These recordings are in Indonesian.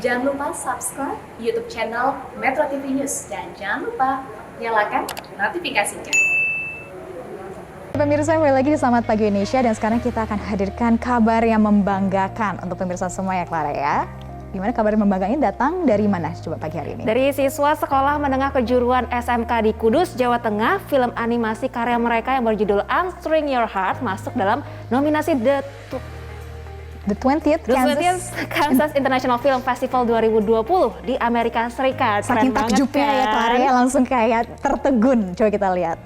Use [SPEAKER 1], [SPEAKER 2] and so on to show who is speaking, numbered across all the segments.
[SPEAKER 1] Jangan lupa subscribe YouTube channel Metro TV News dan jangan lupa nyalakan notifikasinya.
[SPEAKER 2] Pemirsa, kembali lagi di Selamat Pagi Indonesia dan sekarang kita akan hadirkan kabar yang membanggakan untuk pemirsa semua ya Clara ya. Gimana kabar yang membanggakan ini datang dari mana coba pagi hari ini?
[SPEAKER 3] Dari siswa Sekolah Menengah Kejuruan SMK di Kudus, Jawa Tengah, film animasi karya mereka yang berjudul Unsring Your Heart masuk dalam nominasi The
[SPEAKER 2] 20th
[SPEAKER 3] Kansas International Film Festival 2020 di Amerika Serikat.
[SPEAKER 2] Saking takjubnya ya Clara ya, langsung kayak tertegun. Coba kita lihat.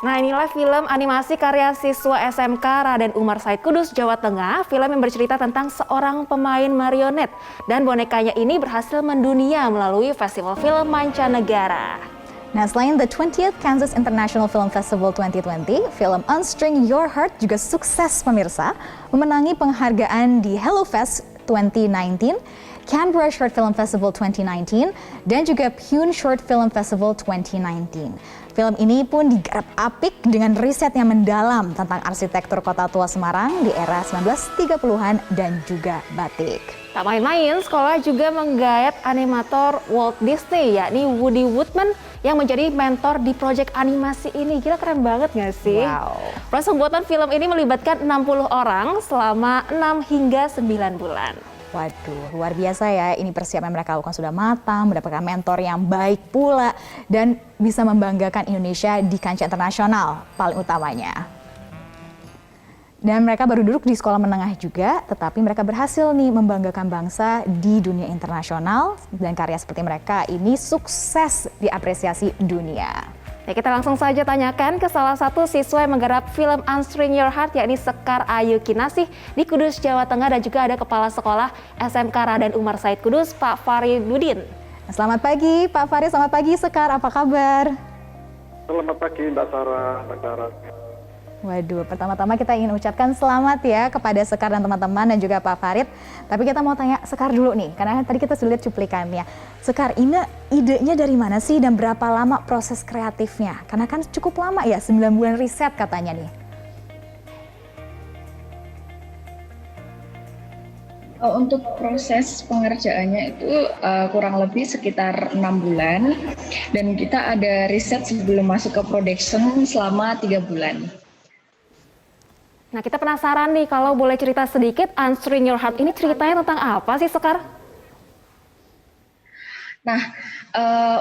[SPEAKER 3] Nah, inilah film animasi karya siswa SMK Raden Umar Said Kudus, Jawa Tengah. Film yang bercerita tentang seorang pemain marionet dan bonekanya ini berhasil mendunia melalui festival film mancanegara.
[SPEAKER 2] Nah, selain The 20th Kansas International Film Festival 2020, film Unsring Your Heart juga sukses pemirsa, memenangi penghargaan di HelloFest 2019, Canberra Short Film Festival 2019, dan juga Pune Short Film Festival 2019. Film ini pun digarap apik dengan riset yang mendalam tentang arsitektur kota tua Semarang di era 1930-an dan juga batik.
[SPEAKER 3] Tak main-main, sekolah juga menggayat animator Walt Disney, yakni Woody Woodman yang menjadi mentor di proyek animasi ini. Gila, keren banget nggak sih?
[SPEAKER 2] Wow.
[SPEAKER 3] Proses pembuatan film ini melibatkan 60 orang selama 6 hingga 9 bulan.
[SPEAKER 2] Waduh, luar biasa ya. Ini persiapan mereka lakukan sudah matang, mendapatkan mentor yang baik pula, dan bisa membanggakan Indonesia di kancah internasional paling utamanya. Dan mereka baru duduk di sekolah menengah juga, tetapi mereka berhasil nih membanggakan bangsa di dunia internasional, dan karya seperti mereka ini sukses diapresiasi dunia.
[SPEAKER 3] Ya, kita langsung saja tanyakan ke salah satu siswa yang menggarap film Unsring Your Heart, yakni Sekar Ayu Kinasih di Kudus, Jawa Tengah, dan juga ada Kepala Sekolah SMK Raden Umar Said Kudus, Pak Faridudin.
[SPEAKER 2] Selamat pagi Pak Farid, selamat pagi Sekar, apa kabar?
[SPEAKER 4] Selamat pagi Mbak Sarah, Mbak Sarah.
[SPEAKER 2] Waduh, pertama-tama kita ingin ucapkan selamat ya kepada Sekar dan teman-teman dan juga Pak Farid. Tapi kita mau tanya Sekar dulu nih, karena tadi kita sudah lihat cuplikannya. Sekar, ini idenya dari mana sih dan berapa lama proses kreatifnya? Karena kan cukup lama ya, 9 bulan riset katanya nih.
[SPEAKER 5] Untuk proses pengerjaannya itu kurang lebih sekitar 6 bulan. Dan kita ada riset sebelum masuk ke production selama 3 bulan.
[SPEAKER 3] Nah, kita penasaran nih, kalau boleh cerita sedikit, Unsring Your Heart ini ceritanya tentang apa sih, Sekar?
[SPEAKER 5] Nah,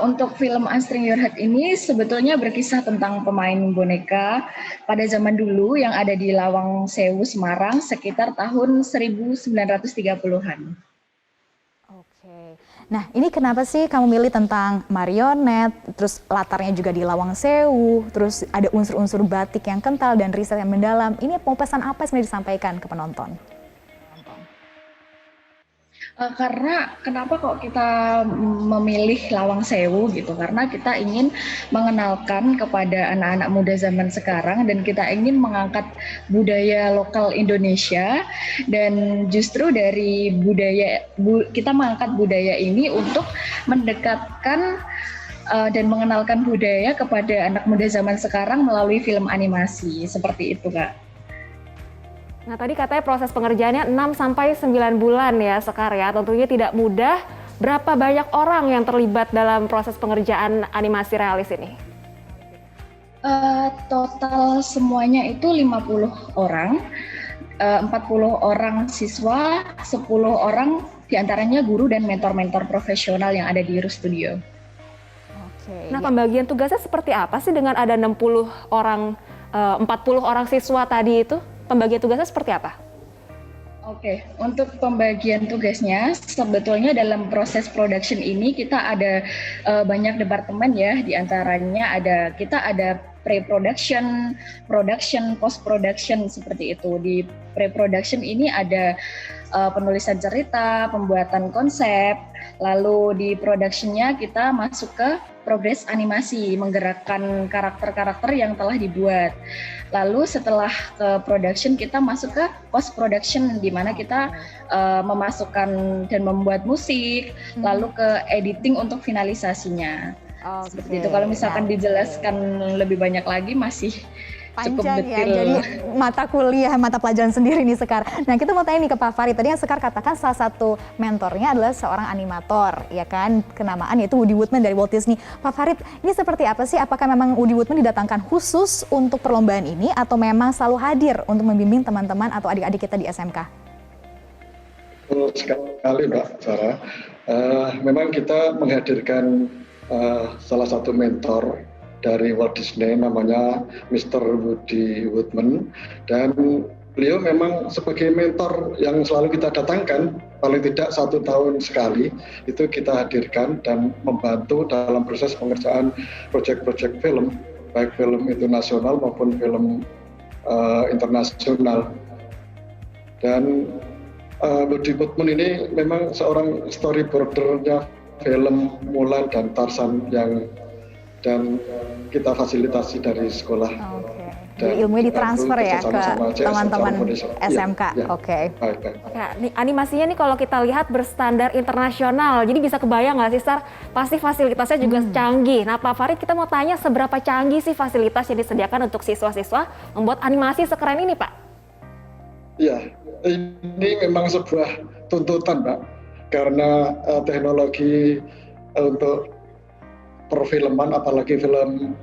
[SPEAKER 5] untuk film Unsring Your Heart ini sebetulnya berkisah tentang pemain boneka pada zaman dulu yang ada di Lawang Sewu, Semarang, sekitar tahun 1930-an.
[SPEAKER 2] Oke, nah ini kenapa sih kamu milih tentang marionet, terus latarnya juga di Lawang Sewu, terus ada unsur-unsur batik yang kental dan riset yang mendalam. Ini mau pesan apa yang disampaikan ke penonton?
[SPEAKER 5] Karena kenapa kok kita memilih Lawang Sewu gitu? Karena kita ingin mengenalkan kepada anak-anak muda zaman sekarang dan kita ingin mengangkat budaya lokal Indonesia, dan justru dari kita mengangkat budaya ini untuk mendekatkan dan mengenalkan budaya kepada anak muda zaman sekarang melalui film animasi seperti itu, Kak.
[SPEAKER 3] Nah, tadi katanya proses pengerjaannya 6-9 bulan ya, Sekar ya. Tentunya tidak mudah. Berapa banyak orang yang terlibat dalam proses pengerjaan animasi realis ini?
[SPEAKER 5] Total semuanya itu 50 orang, 40 orang siswa, 10 orang diantaranya guru dan mentor-mentor profesional yang ada di Iru Studio.
[SPEAKER 2] Oke.
[SPEAKER 3] Nah, pembagian tugasnya seperti apa sih dengan ada 60 orang, 40 orang siswa tadi itu? Pembagian tugasnya seperti apa?
[SPEAKER 5] Oke, untuk pembagian tugasnya sebetulnya dalam proses production ini kita ada banyak departemen ya, diantaranya kita ada pre-production, production, post-production seperti itu. Di pre-production ini ada penulisan cerita, pembuatan konsep, lalu di production-nya kita masuk ke progres animasi, menggerakkan karakter-karakter yang telah dibuat. Lalu setelah ke production kita masuk ke post production, di mana kita memasukkan dan membuat musik, lalu ke editing untuk finalisasinya. Seperti itu. Kalau misalkan dijelaskan lebih banyak lagi masih cukup
[SPEAKER 2] Panjang
[SPEAKER 5] detail.
[SPEAKER 2] ya, jadi mata kuliah, mata pelajaran sendiri nih Sekar. Nah kita mau tanya nih ke Pak Farid, tadi yang Sekar katakan salah satu mentornya adalah seorang animator, ya kan, kenamaan yaitu Woody Woodman dari Walt Disney. Pak Farid, ini seperti apa sih? Apakah memang Woody Woodman didatangkan khusus untuk perlombaan ini atau memang selalu hadir untuk membimbing teman-teman atau adik-adik kita di SMK?
[SPEAKER 4] Betul sekali Mbak Sarah. Memang kita menghadirkan salah satu mentor dari Walt Disney, namanya Mr. Woody Woodman, dan beliau memang sebagai mentor yang selalu kita datangkan, paling tidak 1 tahun sekali itu kita hadirkan dan membantu dalam proses pengerjaan proyek-proyek film, baik film itu nasional maupun film internasional. Dan Woody Woodman ini memang seorang storyboarder-nya film Mulan dan Tarzan dan kita fasilitasi dari sekolah.
[SPEAKER 2] Oke. Jadi ilmunya ditransfer ya ke teman-teman SMK.
[SPEAKER 4] Ya,
[SPEAKER 2] Oke.
[SPEAKER 4] Baik.
[SPEAKER 3] Ya, animasinya nih kalau kita lihat berstandar internasional, jadi bisa kebayang nggak sih Star? Pasti fasilitasnya juga canggih. Nah Pak Farid, kita mau tanya seberapa canggih sih fasilitas yang disediakan untuk siswa-siswa membuat animasi sekeren ini Pak?
[SPEAKER 4] Iya, ini memang sebuah tuntutan Mbak, karena teknologi untuk perfilman, apalagi film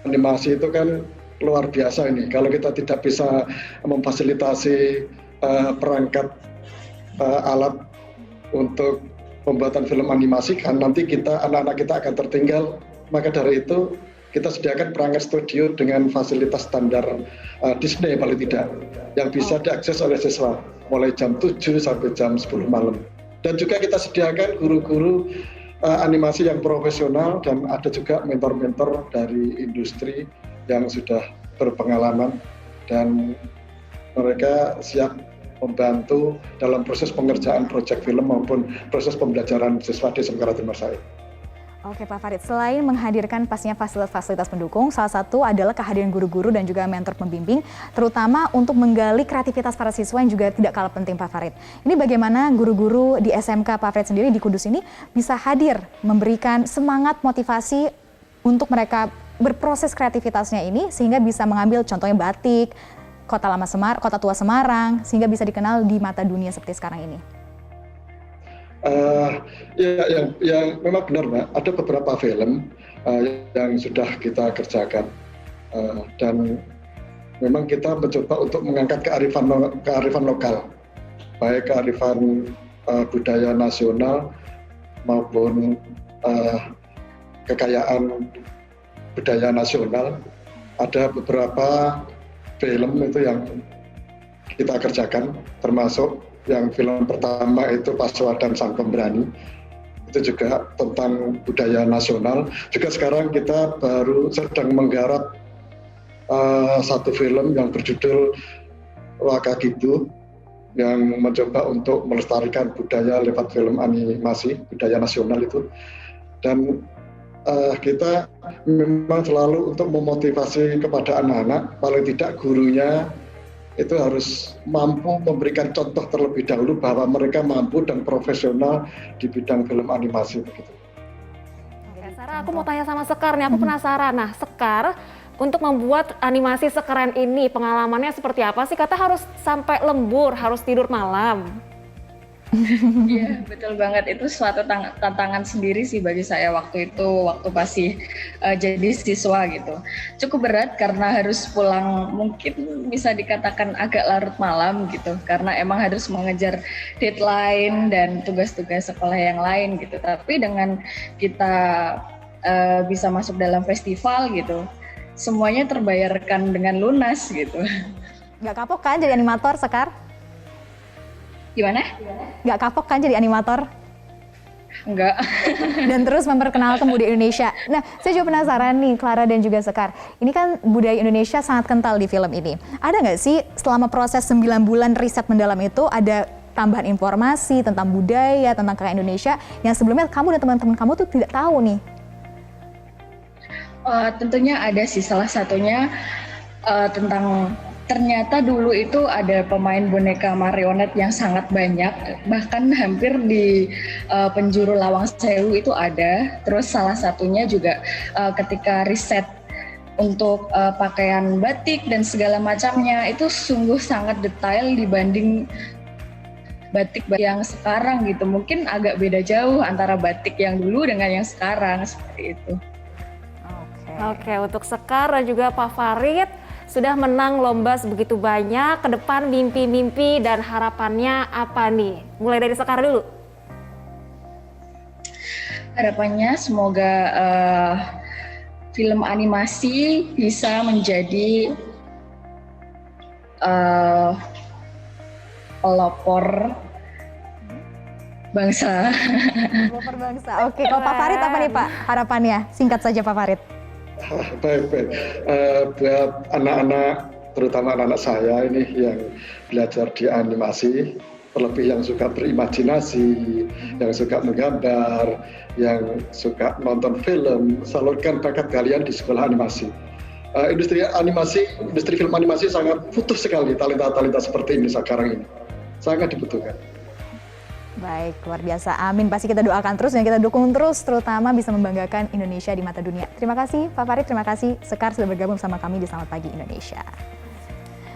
[SPEAKER 4] animasi itu kan luar biasa ini. Kalau kita tidak bisa memfasilitasi perangkat alat untuk pembuatan film animasi, kan nanti anak-anak kita akan tertinggal. Maka dari itu kita sediakan perangkat studio dengan fasilitas standar Disney paling tidak, yang bisa diakses oleh siswa mulai jam 7 sampai jam 10 malam. Dan juga kita sediakan guru-guru animasi yang profesional, dan ada juga mentor-mentor dari industri yang sudah berpengalaman, dan mereka siap membantu dalam proses pengerjaan proyek film maupun proses pembelajaran siswa di SMK Radin Mas Said.
[SPEAKER 2] Oke Pak Farid, selain menghadirkan pastinya fasilitas-fasilitas pendukung, salah satu adalah kehadiran guru-guru dan juga mentor pembimbing, terutama untuk menggali kreativitas para siswa yang juga tidak kalah penting Pak Farid. Ini bagaimana guru-guru di SMK Pak Farid sendiri di Kudus ini bisa hadir, memberikan semangat motivasi untuk mereka berproses kreativitasnya ini, sehingga bisa mengambil contohnya batik, Kota Tua Semarang, sehingga bisa dikenal di mata dunia seperti sekarang ini.
[SPEAKER 4] Yang memang benar Mbak, ada beberapa film yang sudah kita kerjakan, dan memang kita mencoba untuk mengangkat kearifan lokal, baik kearifan budaya nasional maupun kekayaan budaya nasional. Ada beberapa film itu yang kita kerjakan, termasuk yang film pertama itu Paswa dan Sang Pemberani, itu juga tentang budaya nasional. Juga sekarang kita baru sedang menggarap satu film yang berjudul Wakagidu, yang mencoba untuk melestarikan budaya lewat film animasi, budaya nasional itu. Dan kita memang selalu untuk memotivasi kepada anak-anak, paling tidak gurunya itu harus mampu memberikan contoh terlebih dahulu bahwa mereka mampu dan profesional di bidang film animasi begitu.
[SPEAKER 3] Oke, Sarah, aku mau tanya sama Sekar nih, aku penasaran. Nah, Sekar, untuk membuat animasi sekeren ini, pengalamannya seperti apa sih? Kata harus sampai lembur, harus tidur malam.
[SPEAKER 5] Iya, betul banget. Itu suatu tantangan sendiri sih bagi saya waktu masih jadi siswa gitu. Cukup berat karena harus pulang, mungkin bisa dikatakan agak larut malam gitu, karena emang harus mengejar deadline dan tugas-tugas sekolah yang lain gitu. Tapi dengan kita bisa masuk dalam festival gitu, semuanya terbayarkan dengan lunas gitu.
[SPEAKER 2] Nggak kapok kan jadi animator, Sekar?
[SPEAKER 5] Gimana?
[SPEAKER 2] Nggak kapok kan jadi animator?
[SPEAKER 5] Enggak.
[SPEAKER 2] Dan terus memperkenalkan budaya Indonesia. Nah, saya juga penasaran nih, Clara dan juga Sekar. Ini kan budaya Indonesia sangat kental di film ini. Ada nggak sih selama proses 9 bulan riset mendalam itu ada tambahan informasi tentang budaya, tentang kekayaan Indonesia yang sebelumnya kamu dan teman-teman kamu tuh tidak tahu nih?
[SPEAKER 5] Tentunya ada sih, salah satunya tentang ternyata dulu itu ada pemain boneka marionet yang sangat banyak, bahkan hampir di penjuru Lawang Sewu itu ada. Terus salah satunya juga ketika riset untuk pakaian batik dan segala macamnya itu sungguh sangat detail dibanding batik yang sekarang gitu. Mungkin agak beda jauh antara batik yang dulu dengan yang sekarang, seperti itu.
[SPEAKER 3] Oke, untuk Sekar dan juga Pak Farid sudah menang lomba sebegitu banyak. Ke depan mimpi-mimpi dan harapannya apa nih? Mulai dari Sekar dulu.
[SPEAKER 5] Harapannya semoga film animasi bisa menjadi pelopor bangsa.
[SPEAKER 2] Pelopor bangsa. Oke, kalau Pak Farid apa nih Pak harapannya? Singkat saja Pak Farid.
[SPEAKER 4] Baik. Buat anak-anak, terutama anak-anak saya ini yang belajar di animasi, terlebih yang suka berimajinasi, yang suka menggambar, yang suka nonton film, salurkan bakat kalian di sekolah animasi. Industri film animasi sangat butuh sekali talenta-talenta seperti ini sekarang ini. Sangat dibutuhkan.
[SPEAKER 2] Baik, luar biasa. Amin. Pasti kita doakan terus dan kita dukung terus, terutama bisa membanggakan Indonesia di mata dunia. Terima kasih Pak Farid, terima kasih Sekar sudah bergabung sama kami di Selamat Pagi Indonesia.